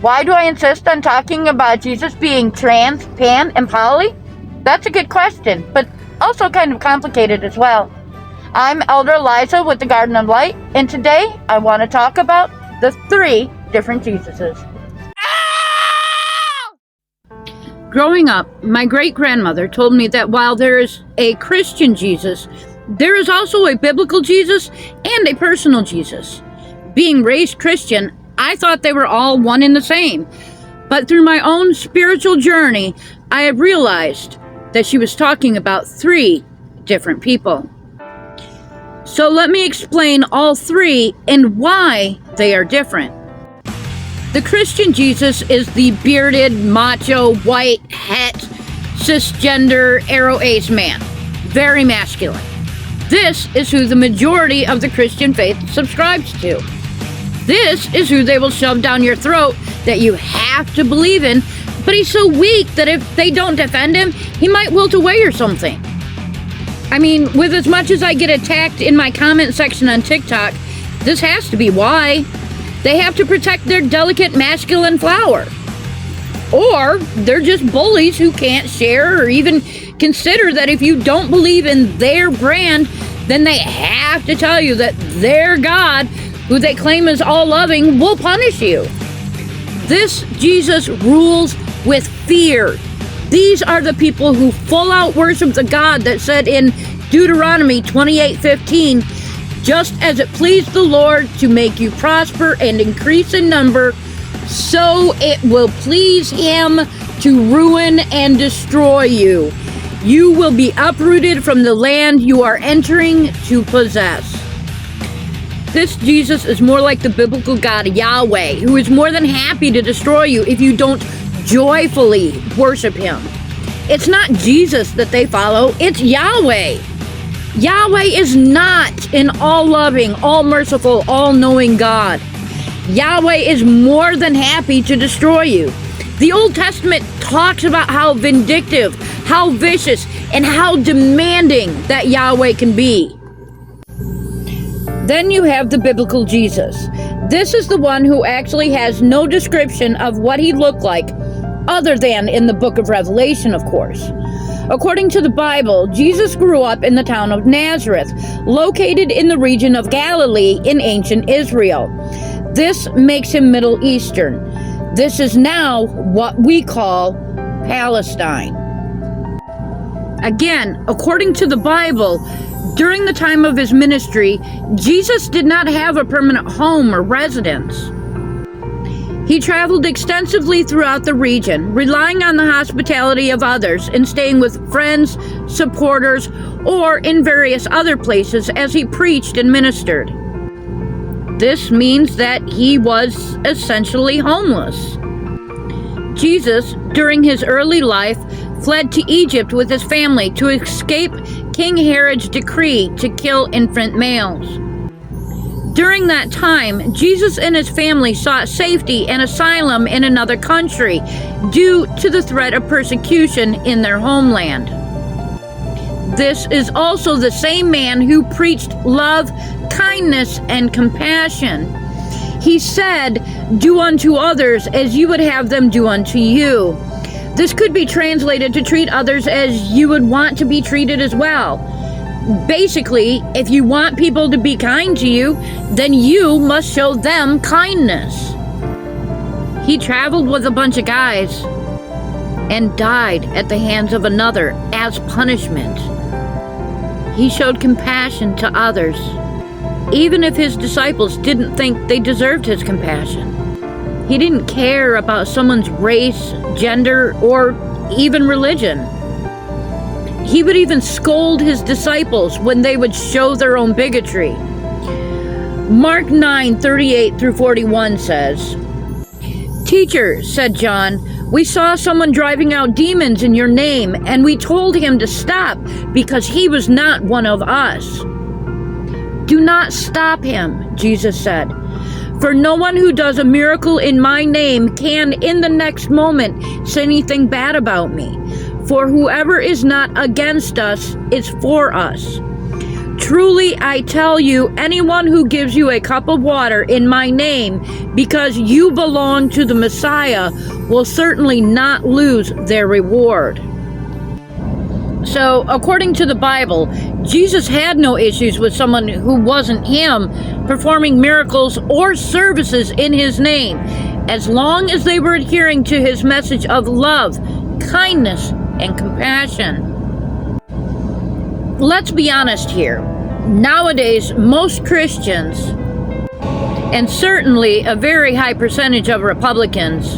Why do I insist on talking about Jesus being trans, pan, and poly? That's a good question, but also kind of complicated as well. I'm Elder Eliza with the Garden of Light, and today I want to talk about the 3 different Jesuses. Growing up, my great-grandmother told me that while there is a Christian Jesus, there is also a biblical Jesus and a personal Jesus. Being raised Christian, I thought they were all one and the same. But through my own spiritual journey, I have realized that she was talking about 3 different people. So let me explain all 3 and why they are different. The Christian Jesus is the bearded, macho, white, het, cisgender, aro-ace man. Very masculine. This is who the majority of the Christian faith subscribes to. This is who they will shove down your throat that you have to believe in, but he's so weak that if they don't defend him, he might wilt away or something. I mean, with as much as I get attacked in my comment section on TikTok, this has to be why. They have to protect their delicate masculine flower. Or they're just bullies who can't share or even consider that if you don't believe in their brand, then they have to tell you that their God, who they claim is all-loving, will punish you. This Jesus rules with fear. These are the people who full-out worship the God that said in Deuteronomy 28:15, "Just as it pleased the Lord to make you prosper and increase in number, so it will please him to ruin and destroy you. You will be uprooted from the land you are entering to possess." This Jesus is more like the biblical God Yahweh, who is more than happy to destroy you if you don't joyfully worship him. It's not Jesus that they follow, it's Yahweh. Yahweh is not an all-loving, all-merciful, all-knowing God. Yahweh is more than happy to destroy you. The Old Testament talks about how vindictive, how vicious, and how demanding that Yahweh can be. Then you have the biblical Jesus. This is the one who actually has no description of what he looked like, other than in the book of Revelation, of course. According to the Bible, Jesus grew up in the town of Nazareth, located in the region of Galilee in ancient Israel. This makes him Middle Eastern. This is now what we call Palestine. Again, according to the Bible, during the time of his ministry, Jesus did not have a permanent home or residence. He traveled extensively throughout the region, relying on the hospitality of others and staying with friends, supporters, or in various other places as he preached and ministered. This means that he was essentially homeless. Jesus, during his early life, fled to Egypt with his family to escape King Herod's decree to kill infant males. During that time, Jesus and his family sought safety and asylum in another country due to the threat of persecution in their homeland. This is also the same man who preached love, kindness, and compassion. He said, "Do unto others as you would have them do unto you." This could be translated to treat others as you would want to be treated as well. Basically, if you want people to be kind to you, then you must show them kindness. He traveled with a bunch of guys and died at the hands of another as punishment. He showed compassion to others, even if his disciples didn't think they deserved his compassion. He didn't care about someone's race, gender, or even religion. He would even scold his disciples when they would show their own bigotry. Mark 9:38-41 says, "Teacher," said John, "we saw someone driving out demons in your name, and we told him to stop because he was not one of us." "Do not stop him," Jesus said, "for no one who does a miracle in my name can in the next moment say anything bad about me. For whoever is not against us is for us. Truly, I tell you, anyone who gives you a cup of water in my name because you belong to the Messiah will certainly not lose their reward. So, according to the Bible, Jesus had no issues with someone who wasn't him performing miracles or services in his name, as long as they were adhering to his message of love, kindness, and compassion. Let's be honest here. Nowadays, most Christians, and certainly a very high percentage of Republicans,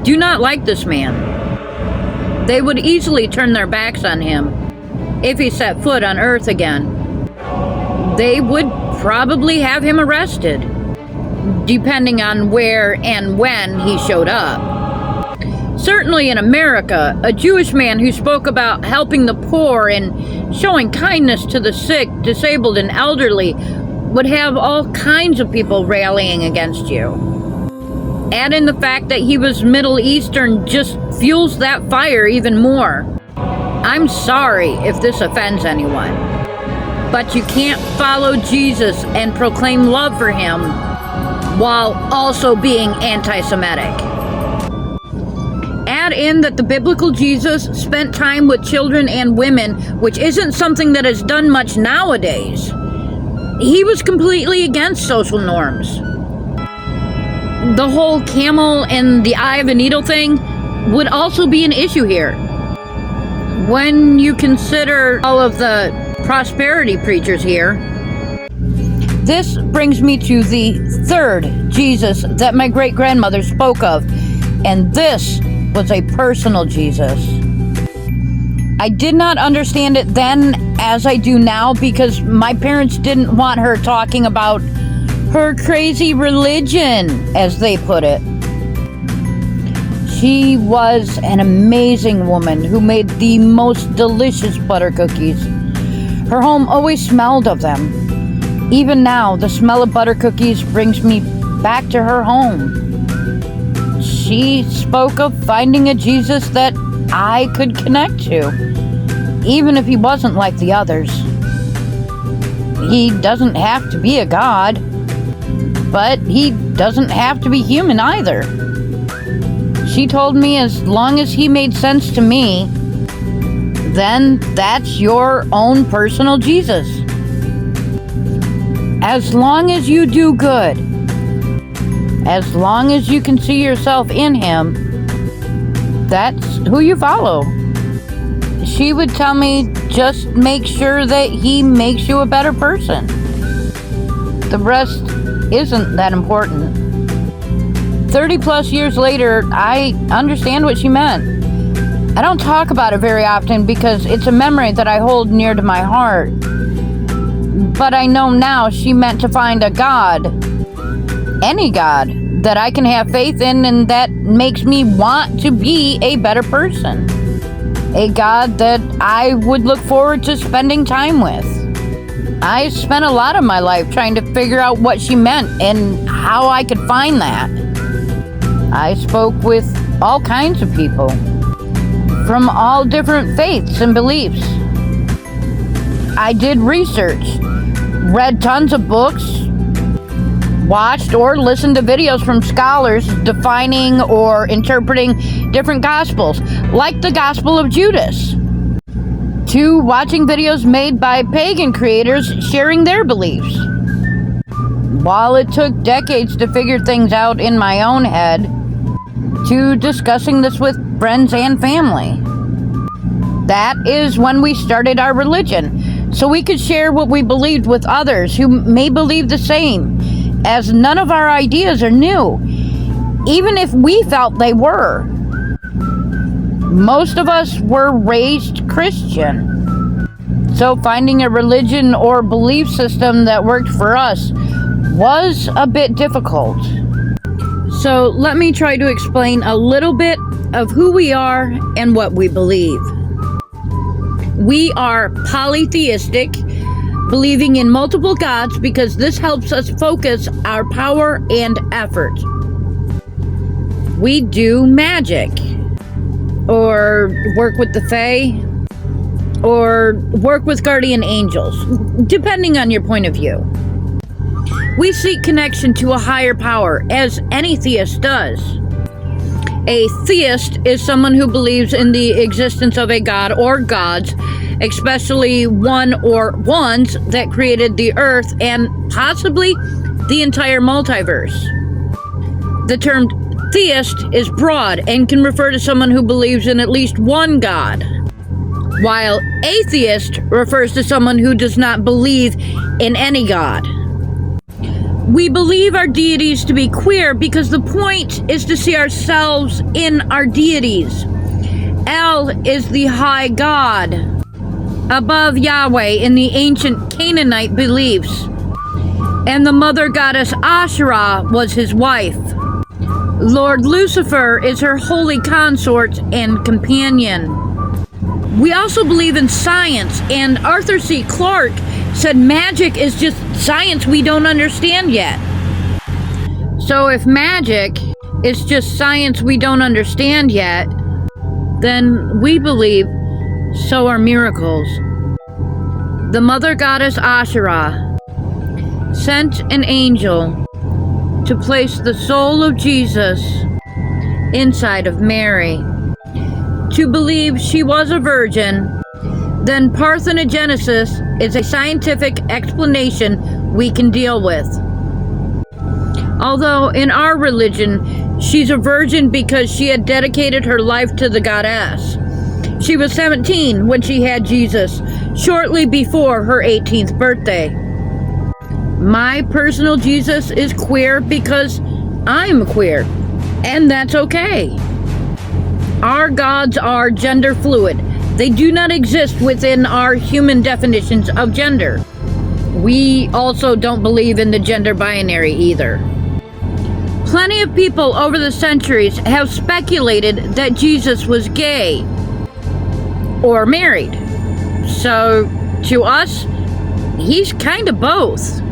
do not like this man. They would easily turn their backs on him if he set foot on earth again. They would probably have him arrested, depending on where and when he showed up. Certainly in America, a Jewish man who spoke about helping the poor and showing kindness to the sick, disabled, and elderly would have all kinds of people rallying against you. Add in the fact that he was Middle Eastern just fuels that fire even more. I'm sorry if this offends anyone, but you can't follow Jesus and proclaim love for him while also being anti-Semitic. Add in that the biblical Jesus spent time with children and women, which isn't something that is done much nowadays. He was completely against social norms. The whole camel and the eye of a needle thing would also be an issue here. When you consider all of the prosperity preachers here, this brings me to the third Jesus that my great-grandmother spoke of, and this was a personal Jesus. I did not understand it then as I do now because my parents didn't want her talking about her crazy religion, as they put it. She was an amazing woman who made the most delicious butter cookies. Her home always smelled of them. Even now, the smell of butter cookies brings me back to her home. She spoke of finding a Jesus that I could connect to, even if he wasn't like the others. He doesn't have to be a god, but he doesn't have to be human either. She told me as long as he made sense to me, then that's your own personal Jesus. As long as you do good, as long as you can see yourself in him, that's who you follow. She would tell me, just make sure that he makes you a better person. The rest isn't that important. 30 plus years later, I understand what she meant. I don't talk about it very often because it's a memory that I hold near to my heart. But I know now she meant to find a God, any God, that I can have faith in and that makes me want to be a better person. A God that I would look forward to spending time with. I spent a lot of my life trying to figure out what she meant and how I could find that. I spoke with all kinds of people from all different faiths and beliefs. I did research, read tons of books, watched or listened to videos from scholars defining or interpreting different gospels, like the Gospel of Judas, to watching videos made by pagan creators sharing their beliefs. While it took decades to figure things out in my own head, to discussing this with friends and family. That is when we started our religion, so we could share what we believed with others who may believe the same, as none of our ideas are new, even if we felt they were. Most of us were raised Christian, so finding a religion or belief system that worked for us was a bit difficult. So let me try to explain a little bit of who we are and what we believe. We are polytheistic, believing in multiple gods because this helps us focus our power and effort. We do magic, or work with the Fae, or work with guardian angels, depending on your point of view. We seek connection to a higher power, as any theist does. A theist is someone who believes in the existence of a god or gods, especially one or ones that created the earth and possibly the entire multiverse. The term theist is broad and can refer to someone who believes in at least one god, while atheist refers to someone who does not believe in any god. We believe our deities to be queer because the point is to see ourselves in our deities. El is the high god, above Yahweh in the ancient Canaanite beliefs, and the mother goddess Asherah was his wife. Lord Lucifer is her holy consort and companion. We also believe in science, and Arthur C. Clarke said magic is just science we don't understand yet. So if magic is just science we don't understand yet, then we believe so are miracles. The mother goddess Asherah sent an angel to place the soul of Jesus inside of Mary. To believe she was a virgin, then parthenogenesis is a scientific explanation we can deal with. Although in our religion, she's a virgin because she had dedicated her life to the goddess. She was 17 when she had Jesus, shortly before her 18th birthday. My personal Jesus is queer because I'm queer, and that's okay. Our gods are gender fluid. They do not exist within our human definitions of gender. We also don't believe in the gender binary either. Plenty of people over the centuries have speculated that Jesus was gay or married. So, to us, he's kind of both.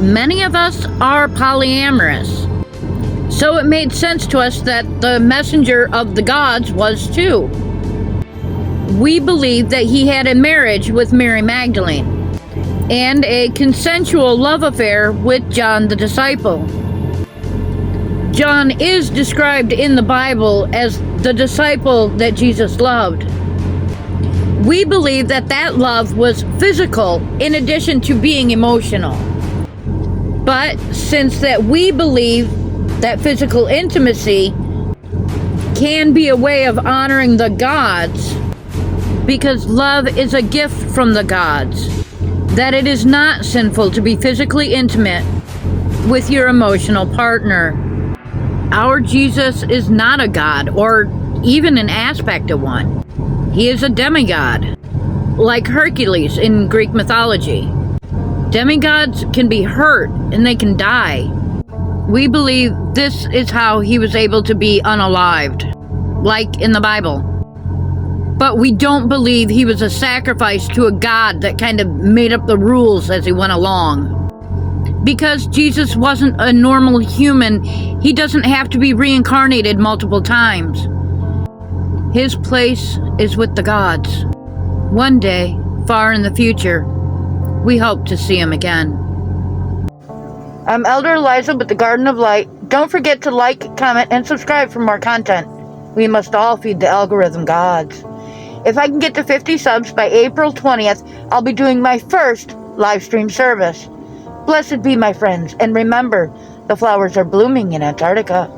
Many of us are polyamorous. So it made sense to us that the messenger of the gods was too. We believe that he had a marriage with Mary Magdalene and a consensual love affair with John the disciple. John is described in the Bible as the disciple that Jesus loved. We believe that that love was physical in addition to being emotional. But since that we believe that physical intimacy can be a way of honoring the gods, because love is a gift from the gods, that it is not sinful to be physically intimate with your emotional partner. Our Jesus is not a god, or even an aspect of one. He is a demigod, like Hercules in Greek mythology. Demigods can be hurt and they can die. We believe this is how he was able to be unalived, like in the Bible. But we don't believe he was a sacrifice to a god that kind of made up the rules as he went along. Because Jesus wasn't a normal human, he doesn't have to be reincarnated multiple times. His place is with the gods. One day, far in the future, we hope to see him again. I'm Elder Eliza with the Garden of Light. Don't forget to like, comment, and subscribe for more content. We must all feed the algorithm gods. If I can get to 50 subs by April 20th, I'll be doing my first live stream service. Blessed be my friends, and remember, the flowers are blooming in Antarctica.